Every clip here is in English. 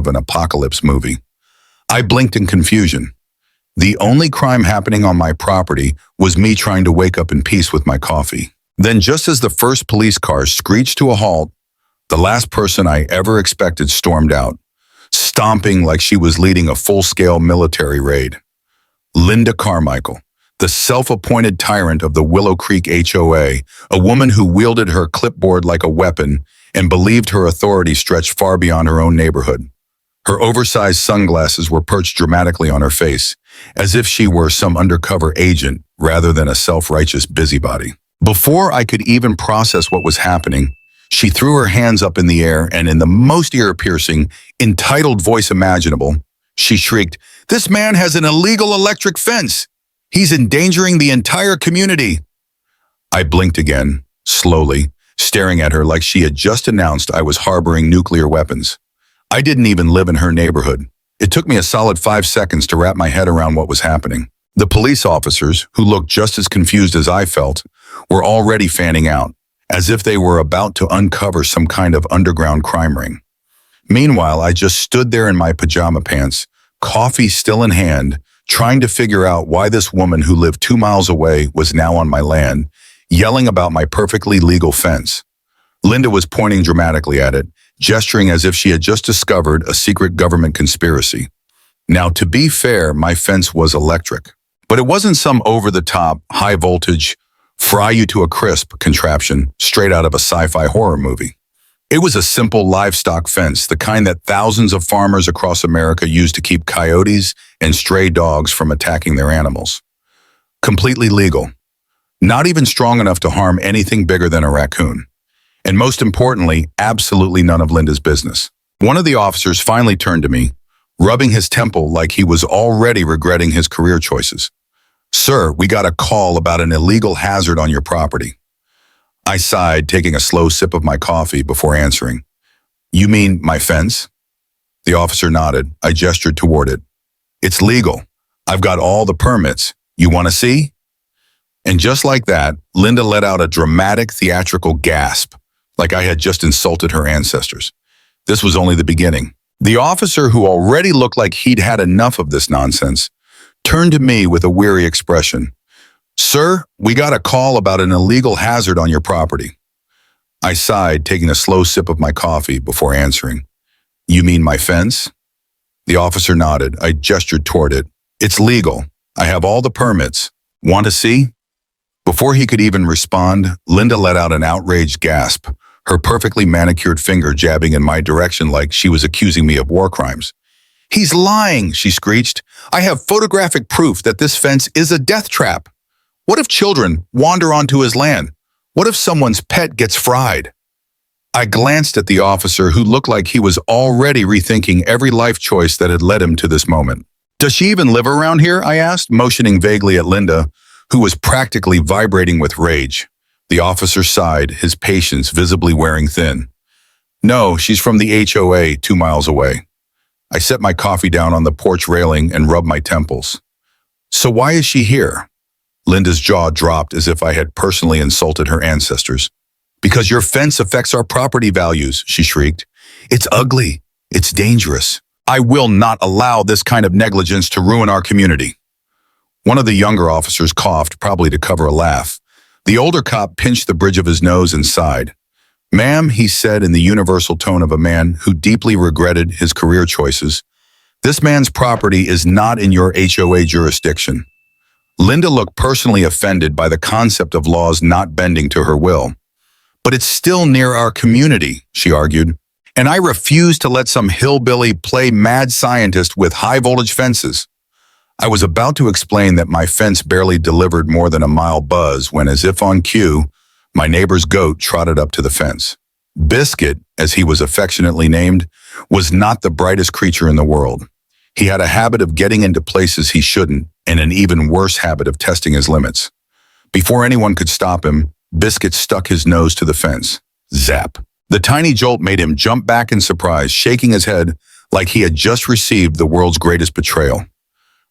of an apocalypse movie. I blinked in confusion. The only crime happening on my property was me trying to wake up in peace with my coffee. Then, just as the first police car screeched to a halt, the last person I ever expected stormed out, stomping like she was leading a full-scale military raid. Linda Carmichael, the self-appointed tyrant of the Willow Creek HOA, a woman who wielded her clipboard like a weapon and believed her authority stretched far beyond her own neighborhood. Her oversized sunglasses were perched dramatically on her face, as if she were some undercover agent rather than a self-righteous busybody. Before I could even process what was happening, she threw her hands up in the air and in the most ear-piercing, entitled voice imaginable, she shrieked, "This man has an illegal electric fence! He's endangering the entire community!" I blinked again, slowly, staring at her like she had just announced I was harboring nuclear weapons. I didn't even live in her neighborhood. It took me a solid 5 seconds to wrap my head around what was happening. The police officers, who looked just as confused as I felt, were already fanning out, as if they were about to uncover some kind of underground crime ring. Meanwhile, I just stood there in my pajama pants, coffee still in hand, trying to figure out why this woman who lived 2 miles away was now on my land, yelling about my perfectly legal fence. Linda was pointing dramatically at it, gesturing as if she had just discovered a secret government conspiracy. Now, to be fair, my fence was electric, but it wasn't some over-the-top, high-voltage, fry-you-to-a-crisp contraption straight out of a sci-fi horror movie. It was a simple livestock fence, the kind that thousands of farmers across America use to keep coyotes and stray dogs from attacking their animals. Completely legal. Not even strong enough to harm anything bigger than a raccoon. And most importantly, absolutely none of Linda's business. One of the officers finally turned to me, rubbing his temple like he was already regretting his career choices. "Sir, we got a call about an illegal hazard on your property." I sighed, taking a slow sip of my coffee before answering. "You mean my fence?" The officer nodded. I gestured toward it. "It's legal. I've got all the permits. You want to see?" And just like that, Linda let out a dramatic theatrical gasp, like I had just insulted her ancestors. This was only the beginning. The officer, who already looked like he'd had enough of this nonsense, turned to me with a weary expression. "Sir, we got a call about an illegal hazard on your property." I sighed, taking a slow sip of my coffee before answering. "You mean my fence?" The officer nodded. I gestured toward it. "It's legal. I have all the permits. Want to see?" Before he could even respond, Linda let out an outraged gasp, her perfectly manicured finger jabbing in my direction like she was accusing me of war crimes. "He's lying," she screeched. "I have photographic proof that this fence is a death trap. What if children wander onto his land? What if someone's pet gets fried?" I glanced at the officer, who looked like he was already rethinking every life choice that had led him to this moment. "Does she even live around here?" I asked, motioning vaguely at Linda, who was practically vibrating with rage. The officer sighed, his patience visibly wearing thin. "No, she's from the HOA 2 miles away." I set my coffee down on the porch railing and rubbed my temples. "So why is she here?" Linda's jaw dropped as if I had personally insulted her ancestors. "Because your fence affects our property values," she shrieked. "It's ugly. It's dangerous. I will not allow this kind of negligence to ruin our community." One of the younger officers coughed, probably to cover a laugh. The older cop pinched the bridge of his nose and sighed. "Ma'am," he said in the universal tone of a man who deeply regretted his career choices, "this man's property is not in your HOA jurisdiction." Linda looked personally offended by the concept of laws not bending to her will. "But it's still near our community," she argued, "and I refuse to let some hillbilly play mad scientist with high-voltage fences." I was about to explain that my fence barely delivered more than a mile buzz when, as if on cue, my neighbor's goat trotted up to the fence. Biscuit, as he was affectionately named, was not the brightest creature in the world. He had a habit of getting into places he shouldn't, and an even worse habit of testing his limits. Before anyone could stop him, Biscuit stuck his nose to the fence. Zap. The tiny jolt made him jump back in surprise, shaking his head like he had just received the world's greatest betrayal.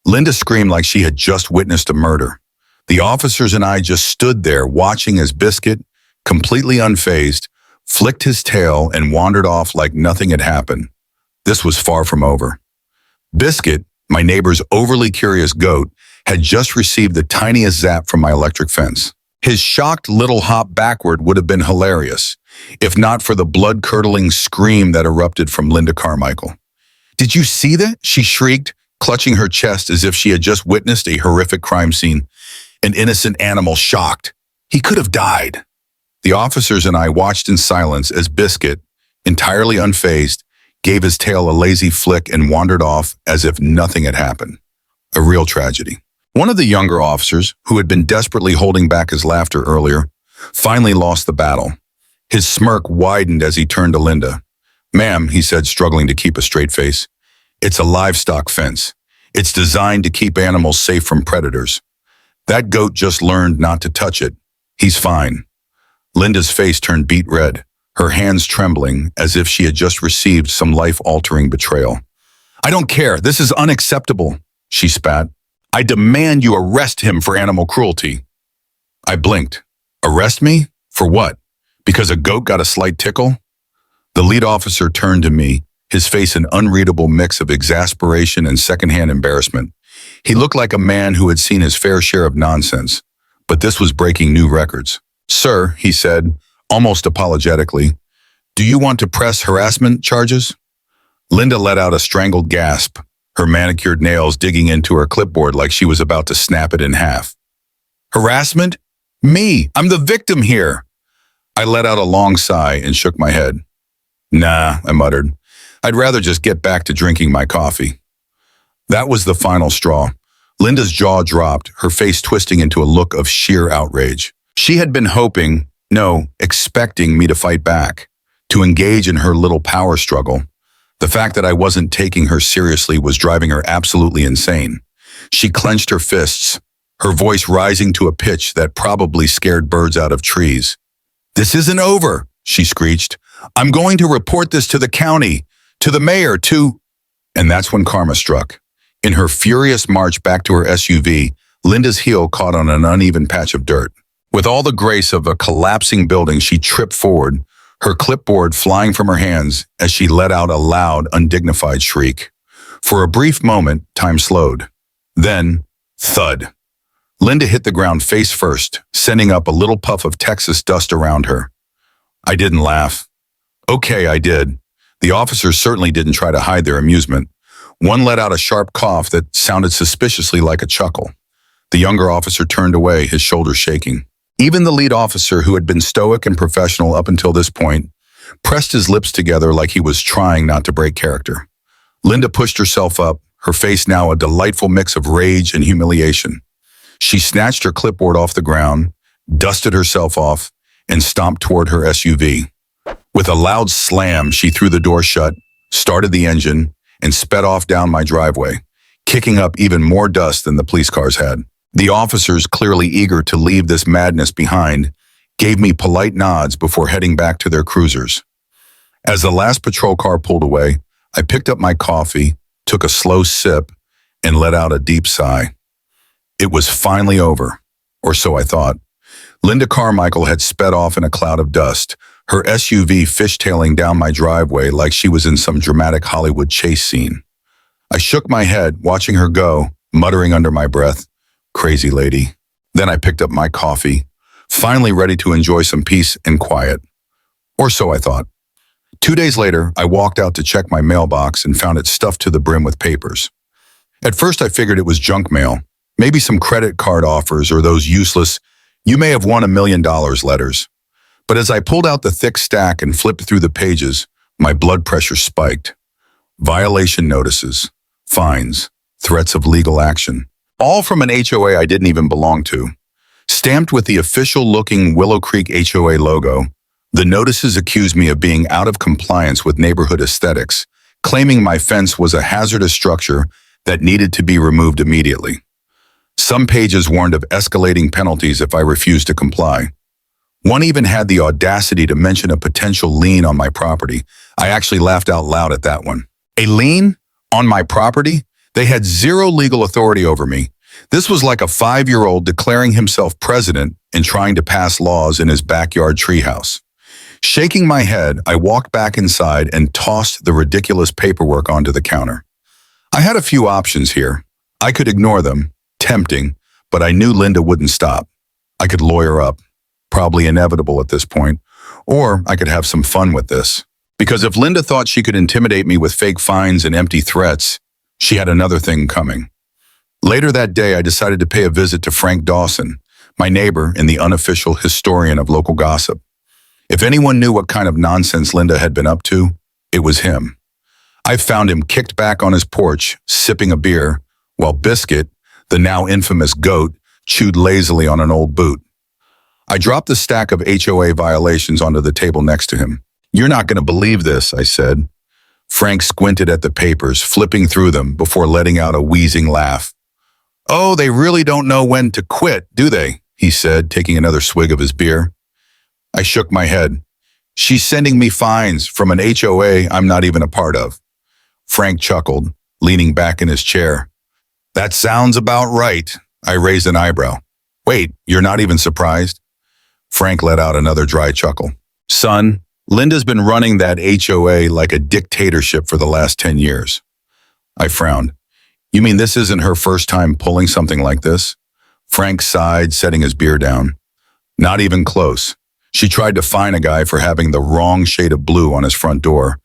Linda screamed like she had just witnessed a murder. The officers and I just stood there watching as Biscuit, completely unfazed, flicked his tail and wandered off like nothing had happened. this was far from over. Biscuit, my neighbor's overly curious goat, had just received the tiniest zap from my electric fence. His shocked little hop backward would have been hilarious, if not for the blood-curdling scream that erupted from Linda Carmichael. "Did you see that?" she shrieked, clutching her chest as if she had just witnessed a horrific crime scene. An innocent animal shocked. He could have died. The officers and I watched in silence as Biscuit, entirely unfazed, gave his tail a lazy flick and wandered off as if nothing had happened. A real tragedy. One of the younger officers, who had been desperately holding back his laughter earlier, finally lost the battle. His smirk widened as he turned to Linda. "Ma'am," he said, struggling to keep a straight face, "it's a livestock fence. It's designed to keep animals safe from predators. That goat just learned not to touch it. He's fine." Linda's face turned beet red, her hands trembling as if she had just received some life-altering betrayal. "I don't care. This is unacceptable," she spat. "I demand you arrest him for animal cruelty." I blinked. Arrest me? For what? Because a goat got a slight tickle? The lead officer turned to me, his face an unreadable mix of exasperation and secondhand embarrassment. He looked like a man who had seen his fair share of nonsense, but this was breaking new records. "Sir," he said, almost apologetically, "do you want to press harassment charges?" Linda let out a strangled gasp, her manicured nails digging into her clipboard like she was about to snap it in half. "Harassment? Me? I'm the victim here." I let out a long sigh and shook my head. "Nah," I muttered. "I'd rather just get back to drinking my coffee." That was the final straw. Linda's jaw dropped, her face twisting into a look of sheer outrage. She had been hoping, no, expecting me to fight back, to engage in her little power struggle. The fact that I wasn't taking her seriously was driving her absolutely insane. She clenched her fists, her voice rising to a pitch that probably scared birds out of trees. "This isn't over," she screeched. "I'm going to report this to the county, to the mayor, to—" And that's when karma struck. In her furious march back to her SUV, Linda's heel caught on an uneven patch of dirt. With all the grace of a collapsing building, she tripped forward, her clipboard flying from her hands as she let out a loud, undignified shriek. For a brief moment, time slowed. Then, thud. Linda hit the ground face first, sending up a little puff of Texas dust around her. I didn't laugh. Okay, I did. The officers certainly didn't try to hide their amusement. One let out a sharp cough that sounded suspiciously like a chuckle. The younger officer turned away, his shoulders shaking. Even the lead officer, who had been stoic and professional up until this point, pressed his lips together like he was trying not to break character. Linda pushed herself up, her face now a delightful mix of rage and humiliation. She snatched her clipboard off the ground, dusted herself off, and stomped toward her SUV. With a loud slam, she threw the door shut, started the engine, and sped off down my driveway, kicking up even more dust than the police cars had. The officers, clearly eager to leave this madness behind, gave me polite nods before heading back to their cruisers. As the last patrol car pulled away, I picked up my coffee, took a slow sip, and let out a deep sigh. It was finally over, or so I thought. Linda Carmichael had sped off in a cloud of dust, her SUV fishtailing down my driveway like she was in some dramatic Hollywood chase scene. I shook my head, watching her go, muttering under my breath, "Crazy lady." Then I picked up my coffee, finally ready to enjoy some peace and quiet. Or so I thought. 2 days later, I walked out to check my mailbox and found it stuffed to the brim with papers. At first, I figured it was junk mail, maybe some credit card offers or those useless, "You may have won $1 million" letters. But as I pulled out the thick stack and flipped through the pages, my blood pressure spiked. Violation notices, fines, threats of legal action. All from an HOA I didn't even belong to. Stamped with the official-looking Willow Creek HOA logo, the notices accused me of being out of compliance with neighborhood aesthetics, claiming my fence was a hazardous structure that needed to be removed immediately. Some pages warned of escalating penalties if I refused to comply. One even had the audacity to mention a potential lien on my property. I actually laughed out loud at that one. A lien? On my property? They had zero legal authority over me. This was like a 5-year-old declaring himself president and trying to pass laws in his backyard treehouse. Shaking my head, I walked back inside and tossed the ridiculous paperwork onto the counter. I had a few options here. I could ignore them, tempting, but I knew Linda wouldn't stop. I could lawyer up, probably inevitable at this point, or I could have some fun with this. Because if Linda thought she could intimidate me with fake fines and empty threats, she had another thing coming. Later that day, I decided to pay a visit to Frank Dawson, my neighbor and the unofficial historian of local gossip. If anyone knew what kind of nonsense Linda had been up to, it was him. I found him kicked back on his porch, sipping a beer, while Biscuit, the now infamous goat, chewed lazily on an old boot. I dropped the stack of HOA violations onto the table next to him. "You're not going to believe this," I said. Frank squinted at the papers, flipping through them before letting out a wheezing laugh. "Oh, they really don't know when to quit, do they?" he said, taking another swig of his beer. I shook my head. "She's sending me fines from an HOA I'm not even a part of." Frank chuckled, leaning back in his chair. "That sounds about right." I raised an eyebrow. "Wait, you're not even surprised?" Frank let out another dry chuckle. "Son, Linda's been running that HOA like a dictatorship for the last 10 years. I frowned. "You mean this isn't her first time pulling something like this?" Frank sighed, setting his beer down. "Not even close. She tried to fine a guy for having the wrong shade of blue on his front door,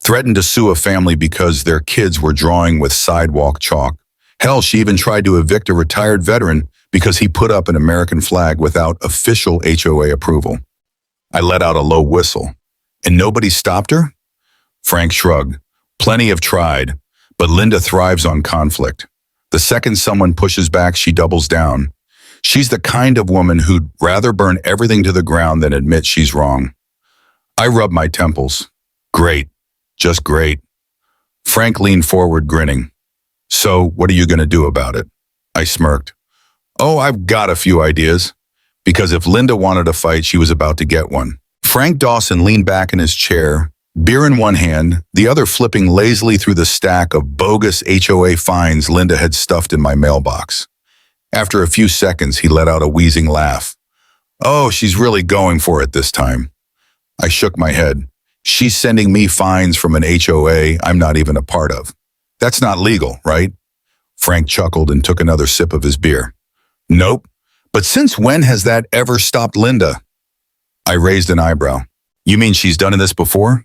threatened to sue a family because their kids were drawing with sidewalk chalk. Hell, she even tried to evict a retired veteran because he put up an American flag without official HOA approval." I let out a low whistle. "And nobody stopped her?" Frank shrugged. "Plenty have tried, but Linda thrives on conflict. The second someone pushes back, she doubles down. She's the kind of woman who'd rather burn everything to the ground than admit she's wrong." I rubbed my temples. "Great. Just great." Frank leaned forward, grinning. "So, what are you going to do about it?" I smirked. "Oh, I've got a few ideas." Because if Linda wanted a fight, she was about to get one. Frank Dawson leaned back in his chair, beer in one hand, the other flipping lazily through the stack of bogus HOA fines Linda had stuffed in my mailbox. After a few seconds, he let out a wheezing laugh. "Oh, she's really going for it this time." I shook my head. "She's sending me fines from an HOA I'm not even a part of. That's not legal, right?" Frank chuckled and took another sip of his beer. "Nope. But since when has that ever stopped Linda?" I raised an eyebrow. "You mean she's done this before?"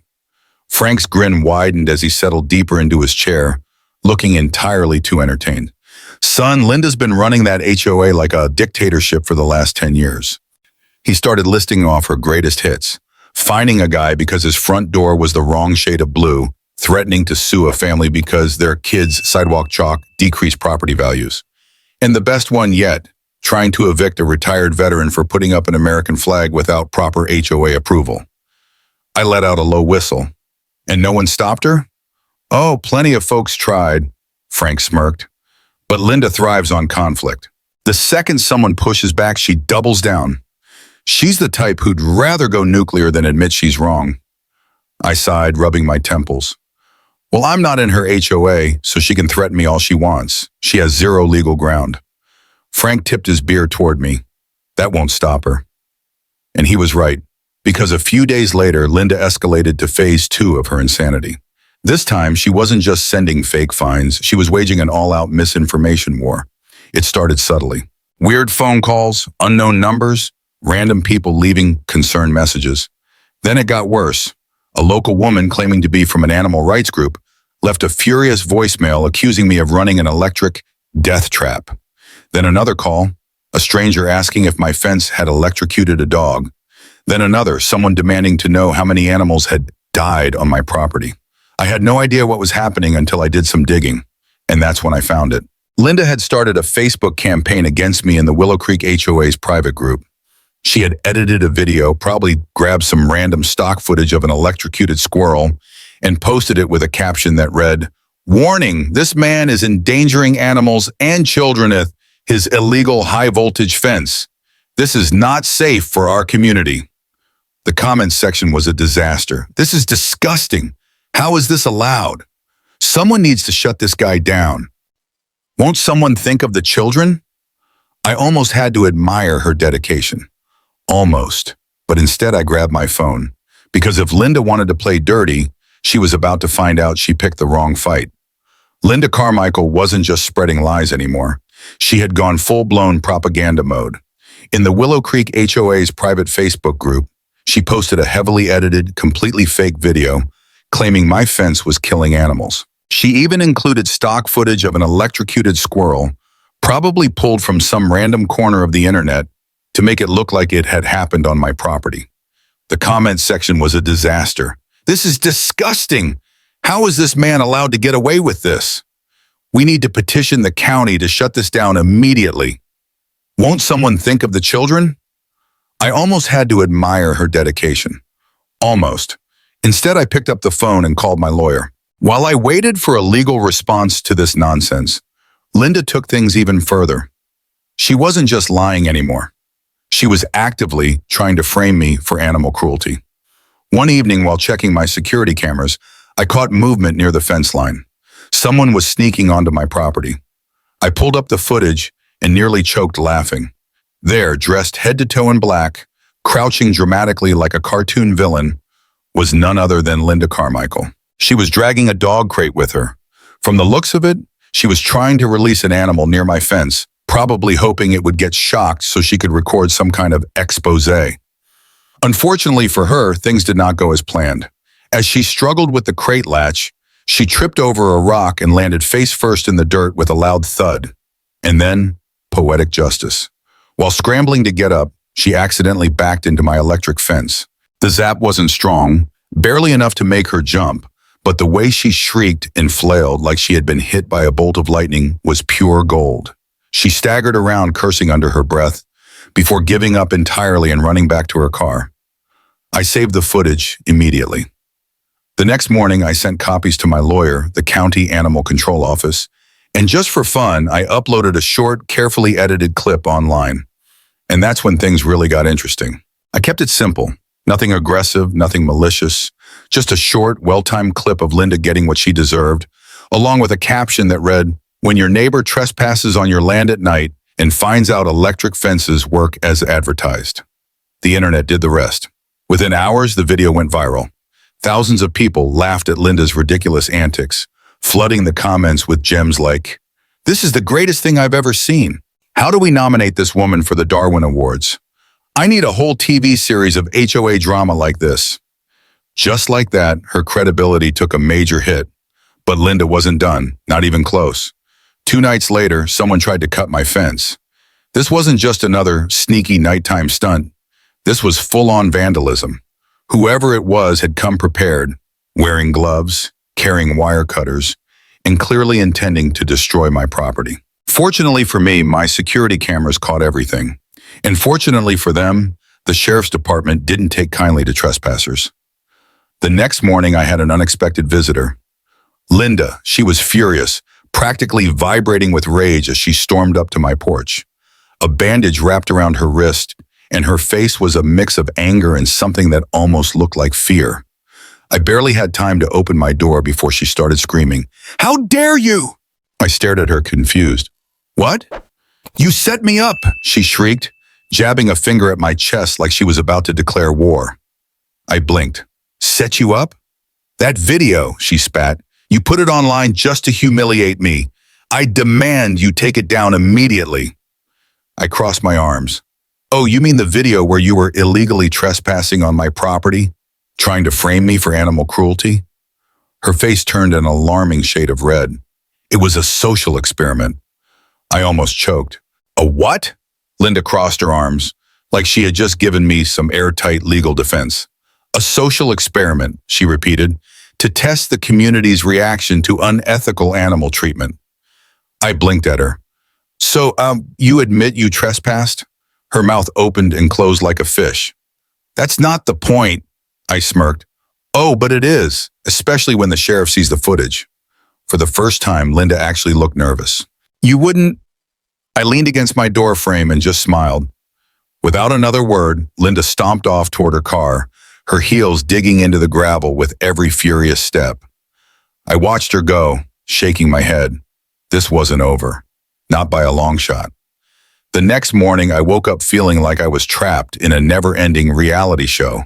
Frank's grin widened as he settled deeper into his chair, looking entirely too entertained. "Son, Linda's been running that HOA like a dictatorship for the last 10 years. He started listing off her greatest hits, fining a guy because his front door was the wrong shade of blue, threatening to sue a family because their kids' sidewalk chalk decreased property values. And the best one yet, trying to evict a retired veteran for putting up an American flag without proper HOA approval." I let out a low whistle. "And no one stopped her?" "Oh, plenty of folks tried," Frank smirked. "But Linda thrives on conflict. The second someone pushes back, she doubles down. She's the type who'd rather go nuclear than admit she's wrong." I sighed, rubbing my temples. "Well, I'm not in her HOA, so she can threaten me all she wants. She has zero legal ground." Frank tipped his beer toward me. "That won't stop her." And he was right, because a few days later, Linda escalated to phase 2 of her insanity. This time, she wasn't just sending fake fines, she was waging an all-out misinformation war. It started subtly. Weird phone calls, unknown numbers, random people leaving concerned messages. Then it got worse. A local woman claiming to be from an animal rights group left a furious voicemail accusing me of running an electric death trap. Then another call, a stranger asking if my fence had electrocuted a dog. Then another, someone demanding to know how many animals had died on my property. I had no idea what was happening until I did some digging, and that's when I found it. Linda had started a Facebook campaign against me in the Willow Creek HOA's private group. She had edited a video, probably grabbed some random stock footage of an electrocuted squirrel, and posted it with a caption that read, "Warning, this man is endangering animals and children with his illegal high-voltage fence. This is not safe for our community." The comments section was a disaster. "This is disgusting. How is this allowed? Someone needs to shut this guy down. Won't someone think of the children?" I almost had to admire her dedication. Almost. But instead I grabbed my phone. Because if Linda wanted to play dirty, she was about to find out she picked the wrong fight. Linda Carmichael wasn't just spreading lies anymore. She had gone full-blown propaganda mode. In the Willow Creek HOA's private Facebook group, she posted a heavily edited, completely fake video claiming my fence was killing animals. She even included stock footage of an electrocuted squirrel, probably pulled from some random corner of the internet, to make it look like it had happened on my property. The comment section was a disaster. "This is disgusting. How is this man allowed to get away with this? We need to petition the county to shut this down immediately. Won't someone think of the children?" I almost had to admire her dedication. Almost. Instead, I picked up the phone and called my lawyer. While I waited for a legal response to this nonsense, Linda took things even further. She wasn't just lying anymore. She was actively trying to frame me for animal cruelty. One evening, while checking my security cameras, I caught movement near the fence line. Someone was sneaking onto my property. I pulled up the footage and nearly choked laughing. There, dressed head to toe in black, crouching dramatically like a cartoon villain, was none other than Linda Carmichael. She was dragging a dog crate with her. From the looks of it, she was trying to release an animal near my fence, probably hoping it would get shocked so she could record some kind of expose. Unfortunately for her, things did not go as planned. As she struggled with the crate latch, she tripped over a rock and landed face first in the dirt with a loud thud. And then, poetic justice. While scrambling to get up, she accidentally backed into my electric fence. The zap wasn't strong, barely enough to make her jump, but the way she shrieked and flailed like she had been hit by a bolt of lightning was pure gold. She staggered around, cursing under her breath, before giving up entirely and running back to her car. I saved the footage immediately. The next morning, I sent copies to my lawyer, the county animal control office, and just for fun, I uploaded a short, carefully edited clip online. And that's when things really got interesting. I kept it simple. Nothing aggressive, nothing malicious, just a short, well-timed clip of Linda getting what she deserved, along with a caption that read, "When your neighbor trespasses on your land at night and finds out electric fences work as advertised." The internet did the rest. Within hours, the video went viral. Thousands of people laughed at Linda's ridiculous antics, flooding the comments with gems like, "This is the greatest thing I've ever seen. How do we nominate this woman for the Darwin Awards? I need a whole TV series of HOA drama like this." Just like that, her credibility took a major hit. But Linda wasn't done, not even close. 2 nights later, someone tried to cut my fence. This wasn't just another sneaky nighttime stunt. This was full-on vandalism. Whoever it was had come prepared, wearing gloves, carrying wire cutters, and clearly intending to destroy my property. Fortunately for me, my security cameras caught everything. And fortunately for them, the sheriff's department didn't take kindly to trespassers. The next morning, I had an unexpected visitor. Linda, she was furious, practically vibrating with rage as she stormed up to my porch. A bandage wrapped around her wrist, and her face was a mix of anger and something that almost looked like fear. I barely had time to open my door before she started screaming, "How dare you!" I stared at her, confused. "What? You set me up!" she shrieked, jabbing a finger at my chest like she was about to declare war. I blinked. "Set you up? That video," she spat. "You put it online just to humiliate me. I demand you take it down immediately." I crossed my arms. "Oh, you mean the video where you were illegally trespassing on my property, trying to frame me for animal cruelty?" Her face turned an alarming shade of red. It was a social experiment. I almost choked. "A what?" Linda crossed her arms, like she had just given me some airtight legal defense. "A social experiment," she repeated, "to test the community's reaction to unethical animal treatment." I blinked at her. "So, you admit you trespassed?" Her mouth opened and closed like a fish. "That's not the point," I smirked. "Oh, but it is, especially when the sheriff sees the footage." For the first time, Linda actually looked nervous. "You wouldn't—" I leaned against my door frame and just smiled. Without another word, Linda stomped off toward her car, her heels digging into the gravel with every furious step. I watched her go, shaking my head. This wasn't over. Not by a long shot. The next morning, I woke up feeling like I was trapped in a never-ending reality show.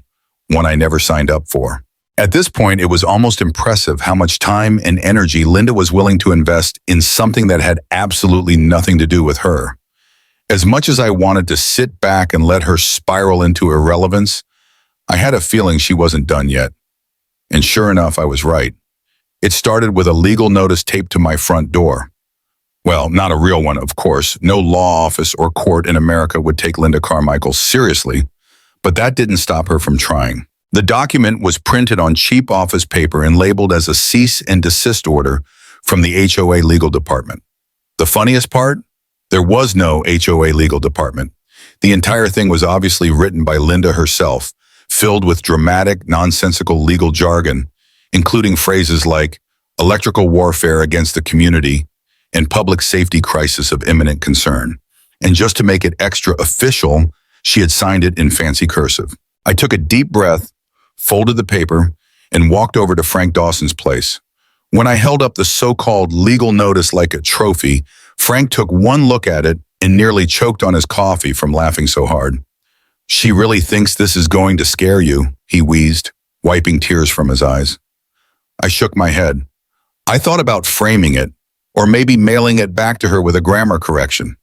one I never signed up for. At this point, it was almost impressive how much time and energy Linda was willing to invest in something that had absolutely nothing to do with her. As much as I wanted to sit back and let her spiral into irrelevance, I had a feeling she wasn't done yet. And sure enough, I was right. It started with a legal notice taped to my front door. Well, not a real one, of course. No law office or court in America would take Linda Carmichael seriously, but that didn't stop her from trying. The document was printed on cheap office paper and labeled as a cease and desist order from the HOA legal department. The funniest part? There was no HOA legal department. The entire thing was obviously written by Linda herself, filled with dramatic, nonsensical legal jargon, including phrases like electrical warfare against the community and public safety crisis of imminent concern. And just to make it extra official, she had signed it in fancy cursive. I took a deep breath, folded the paper, and walked over to Frank Dawson's place. When I held up the so-called legal notice like a trophy, Frank took one look at it and nearly choked on his coffee from laughing so hard. "She really thinks this is going to scare you," he wheezed, wiping tears from his eyes. I shook my head. I thought about framing it, or maybe mailing it back to her with a grammar correction.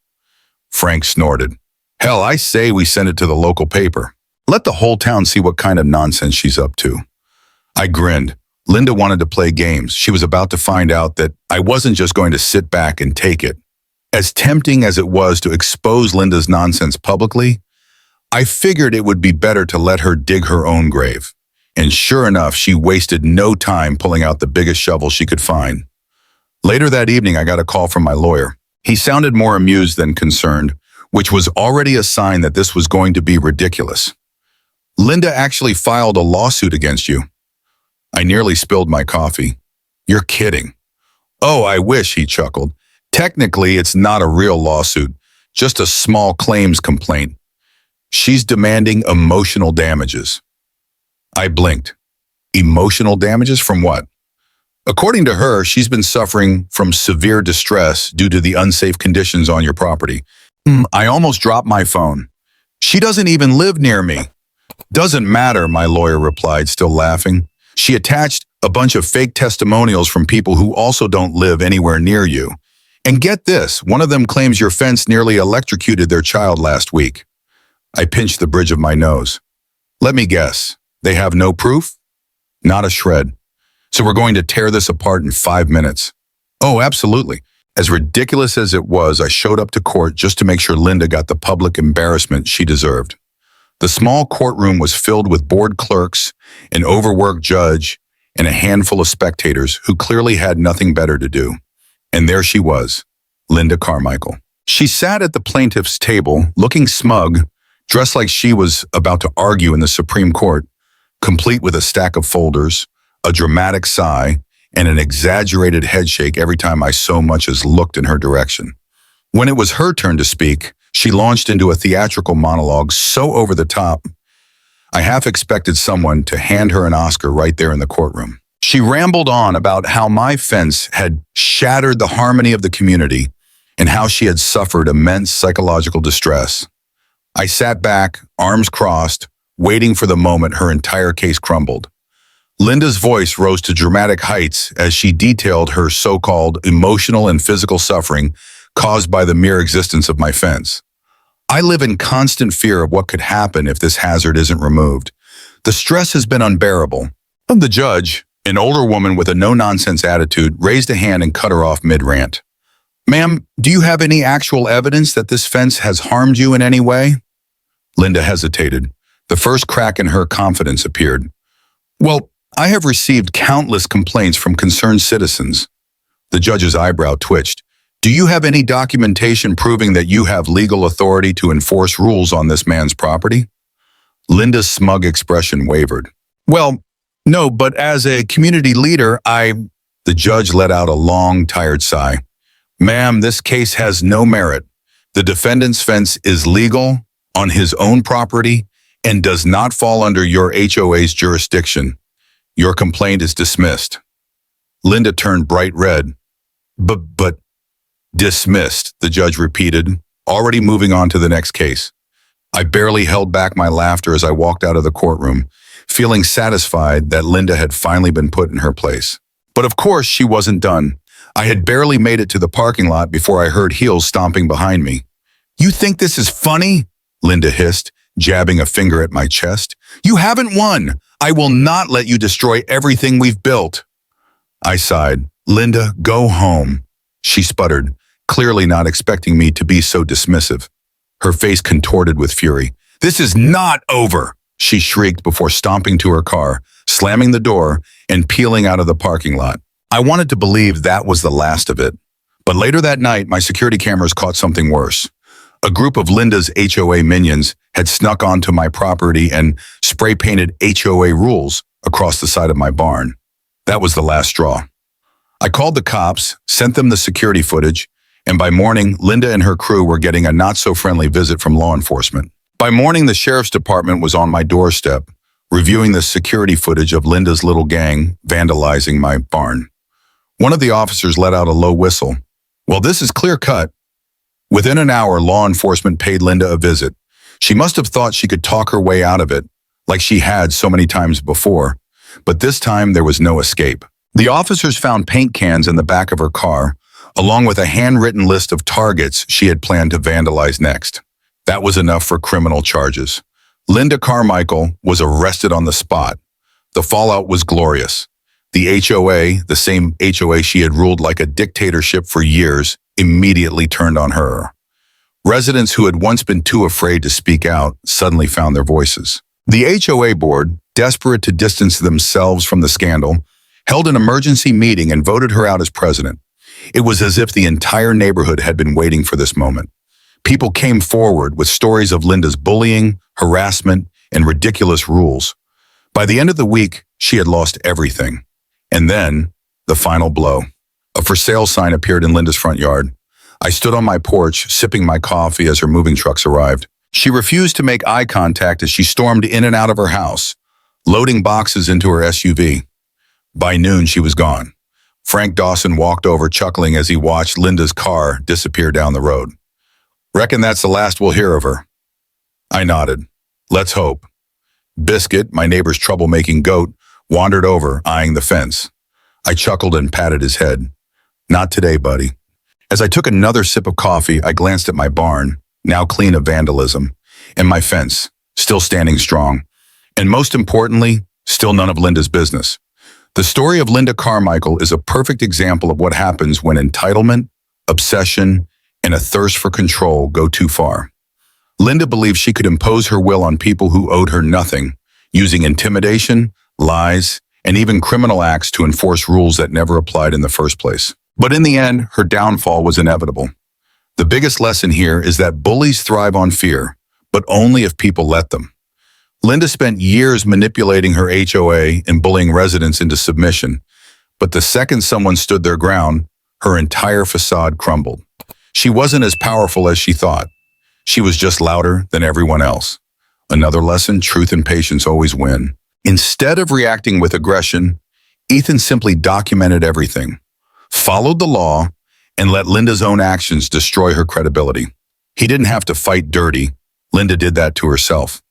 Frank snorted. "Hell, I say we send it to the local paper. Let the whole town see what kind of nonsense she's up to." I grinned. Linda wanted to play games. She was about to find out that I wasn't just going to sit back and take it. As tempting as it was to expose Linda's nonsense publicly, I figured it would be better to let her dig her own grave. And sure enough, she wasted no time pulling out the biggest shovel she could find. Later that evening, I got a call from my lawyer. He sounded more amused than concerned, which was already a sign that this was going to be ridiculous. "Linda actually filed a lawsuit against you." I nearly spilled my coffee. "You're kidding." "Oh, I wish," he chuckled. "Technically, it's not a real lawsuit, just a small claims complaint. She's demanding emotional damages." I blinked. Emotional damages from what? According to her, she's been suffering from severe distress due to the unsafe conditions on your property. I almost dropped my phone. "She doesn't even live near me." "Doesn't matter," my lawyer replied, still laughing. "She attached a bunch of fake testimonials from people who also don't live anywhere near you. And get this, one of them claims your fence nearly electrocuted their child last week." I pinched the bridge of my nose. "Let me guess, they have no proof?" "Not a shred. So we're going to tear this apart in 5 minutes." "Oh, absolutely." As ridiculous as it was, I showed up to court just to make sure Linda got the public embarrassment she deserved. The small courtroom was filled with bored clerks, an overworked judge, and a handful of spectators who clearly had nothing better to do. And there she was, Linda Carmichael. She sat at the plaintiff's table, looking smug, dressed like she was about to argue in the Supreme Court, complete with a stack of folders, a dramatic sigh, and an exaggerated headshake every time I so much as looked in her direction. When it was her turn to speak, she launched into a theatrical monologue so over the top, I half expected someone to hand her an Oscar right there in the courtroom. She rambled on about how my fence had shattered the harmony of the community and how she had suffered immense psychological distress. I sat back, arms crossed, waiting for the moment her entire case crumbled. Linda's voice rose to dramatic heights as she detailed her so-called emotional and physical suffering caused by the mere existence of my fence. "I live in constant fear of what could happen if this hazard isn't removed. The stress has been unbearable." The judge, an older woman with a no-nonsense attitude, raised a hand and cut her off mid-rant. "Ma'am, do you have any actual evidence that this fence has harmed you in any way?" Linda hesitated. The first crack in her confidence appeared. "Well, I have received countless complaints from concerned citizens." The judge's eyebrow twitched. "Do you have any documentation proving that you have legal authority to enforce rules on this man's property?" Linda's smug expression wavered. "Well, no, but as a community leader, The judge let out a long, tired sigh. "Ma'am, this case has no merit. The defendant's fence is legal, on his own property, and does not fall under your HOA's jurisdiction. Your complaint is dismissed." Linda turned bright red. But, dismissed, the judge repeated, already moving on to the next case. I barely held back my laughter as I walked out of the courtroom, feeling satisfied that Linda had finally been put in her place. But of course, she wasn't done. I had barely made it to the parking lot before I heard heels stomping behind me. "You think this is funny?" Linda hissed, jabbing a finger at my chest. "You haven't won. I will not let you destroy everything we've built." I sighed. "Linda, go home," she sputtered, clearly not expecting me to be so dismissive. Her face contorted with fury. "This is not over," she shrieked before stomping to her car, slamming the door, and peeling out of the parking lot. I wanted to believe that was the last of it. But later that night, my security cameras caught something worse. A group of Linda's HOA minions had snuck onto my property and spray-painted HOA rules across the side of my barn. That was the last straw. I called the cops, sent them the security footage, and by morning, Linda and her crew were getting a not-so-friendly visit from law enforcement. By morning, the sheriff's department was on my doorstep, reviewing the security footage of Linda's little gang vandalizing my barn. One of the officers let out a low whistle. "Well, this is clear-cut." Within an hour, law enforcement paid Linda a visit. She must have thought she could talk her way out of it, like she had so many times before. But this time, there was no escape. The officers found paint cans in the back of her car, along with a handwritten list of targets she had planned to vandalize next. That was enough for criminal charges. Linda Carmichael was arrested on the spot. The fallout was glorious. The HOA, the same HOA she had ruled like a dictatorship for years, immediately turned on her. Residents who had once been too afraid to speak out suddenly found their voices. The HOA board, desperate to distance themselves from the scandal, held an emergency meeting and voted her out as president. It was as if the entire neighborhood had been waiting for this moment. People came forward with stories of Linda's bullying, harassment, and ridiculous rules. By the end of the week, she had lost everything. And then, the final blow. A for sale sign appeared in Linda's front yard. I stood on my porch, sipping my coffee as her moving trucks arrived. She refused to make eye contact as she stormed in and out of her house, loading boxes into her SUV. By noon, she was gone. Frank Dawson walked over, chuckling as he watched Linda's car disappear down the road. "Reckon that's the last we'll hear of her." I nodded. "Let's hope." Biscuit, my neighbor's troublemaking goat, wandered over, eyeing the fence. I chuckled and patted his head. "Not today, buddy." As I took another sip of coffee, I glanced at my barn, now clean of vandalism, and my fence, still standing strong. And most importantly, still none of Linda's business. The story of Linda Carmichael is a perfect example of what happens when entitlement, obsession, and a thirst for control go too far. Linda believed she could impose her will on people who owed her nothing, using intimidation, lies, and even criminal acts to enforce rules that never applied in the first place. But in the end, her downfall was inevitable. The biggest lesson here is that bullies thrive on fear, but only if people let them. Linda spent years manipulating her HOA and bullying residents into submission, but the second someone stood their ground, her entire facade crumbled. She wasn't as powerful as she thought. She was just louder than everyone else. Another lesson: truth and patience always win. Instead of reacting with aggression, Ethan simply documented everything, followed the law, and let Linda's own actions destroy her credibility. He didn't have to fight dirty. Linda did that to herself.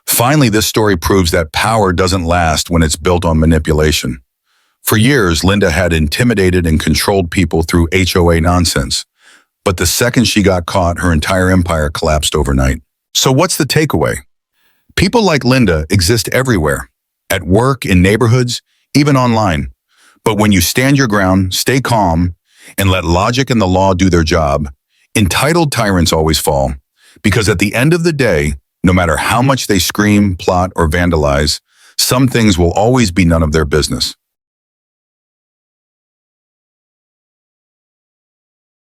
Finally, this story proves that power doesn't last when it's built on manipulation. For years, Linda had intimidated and controlled people through HOA nonsense. But the second she got caught, her entire empire collapsed overnight. So what's the takeaway? People like Linda exist everywhere, at work, in neighborhoods, even online. But when you stand your ground, stay calm, and let logic and the law do their job, entitled tyrants always fall. Because at the end of the day, no matter how much they scream, plot, or vandalize, some things will always be none of their business.